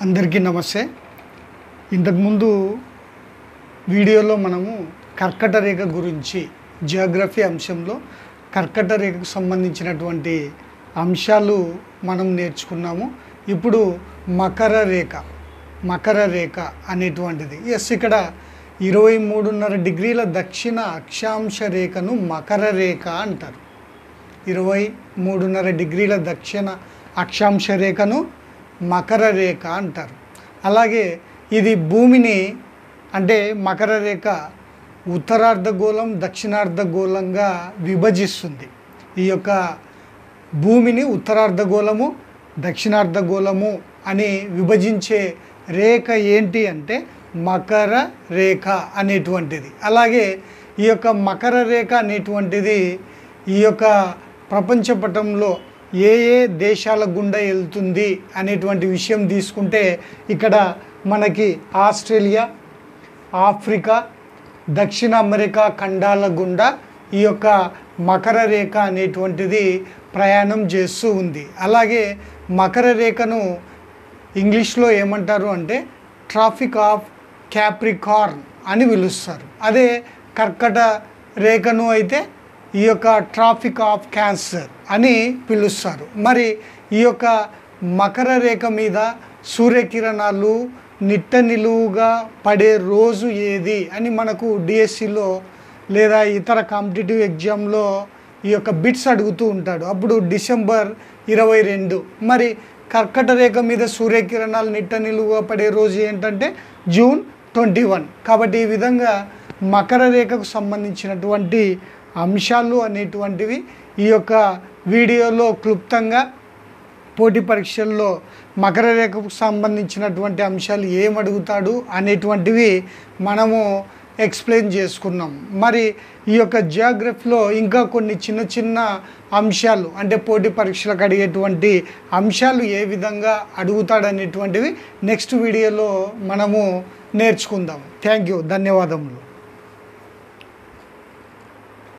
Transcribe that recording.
అందరికీ నమస్తే. ఇంతకుముందు వీడియోలో మనము కర్కట రేఖ గురించి జియోగ్రఫీ అంశంలో కర్కట రేఖకు సంబంధించినటువంటి అంశాలు మనం నేర్చుకున్నాము. ఇప్పుడు మకర రేఖ అనేటువంటిది ఇక్కడ 23.5 డిగ్రీల దక్షిణ అక్షాంశ రేఖను మకర రేఖ అంటారు. 23.5 డిగ్రీల దక్షిణ అక్షాంశ రేఖను మకర రేఖ అంటారు. అలాగే ఇది భూమిని అంటే మకర రేఖ ఉత్తరార్ధగోళం దక్షిణార్ధగోళంగా విభజిస్తుంది. ఈ యొక్క భూమిని ఉత్తరార్ధగోళము దక్షిణార్ధగోళము అని విభజించే రేఖ ఏంటి అంటే మకర రేఖ అనేటువంటిది. అలాగే ఈ యొక్క మకర రేఖ అనేటువంటిది ఈ యొక్క ప్రపంచ పటంలో ఏ దేశాల గుండా వెళ్తుంది అనేటువంటి విషయం తీసుకుంటే ఇక్కడ మనకి ఆస్ట్రేలియా, ఆఫ్రికా, దక్షిణ అమెరికా ఖండాల గుండా ఈ యొక్క మకర రేఖ అనేటువంటిది ప్రయాణం చేస్తూ ఉంది. అలాగే మకర రేఖను ఇంగ్లీష్లో ఏమంటారు అంటే ట్రాఫిక్ ఆఫ్ క్యాప్రికార్న్ అని పిలుస్తారు. అదే కర్కట రేఖను అయితే ఈ యొక్క ట్రాఫిక్ ఆఫ్ క్యాన్సర్ అని పిలుస్తారు. మరి ఈ యొక్క మకర రేఖ మీద సూర్యకిరణాలు నిట్ట నిలువుగా పడే రోజు ఏది అని మనకు డిఎస్సిలో లేదా ఇతర కాంపిటేటివ్ ఎగ్జామ్లో ఈ యొక్క బిట్స్ అడుగుతూ ఉంటాడు. అప్పుడు డిసెంబర్ 22. మరి కర్కట రేఖ మీద సూర్యకిరణాలు నిట్ట నిలువుగా పడే రోజు ఏంటంటే జూన్ 21. కాబట్టి ఈ విధంగా మకర రేఖకు సంబంధించినటువంటి అంశాలు అనేటువంటివి ఈ యొక్క వీడియోలో క్లుప్తంగా పోటీ పరీక్షల్లో మకర రేఖకు సంబంధించినటువంటి అంశాలు ఏమడుగుతాడు అనేటువంటివి మనము ఎక్స్ప్లెయిన్ చేసుకున్నాం. మరి ఈ యొక్క జియోగ్రఫీలో ఇంకా కొన్ని చిన్న చిన్న అంశాలు అంటే పోటీ పరీక్షలకు అడిగేటువంటి అంశాలు ఏ విధంగా అడుగుతాడు అనేటువంటివి నెక్స్ట్ వీడియోలో మనము నేర్చుకుందాం. థ్యాంక్ యూ, ధన్యవాదములు.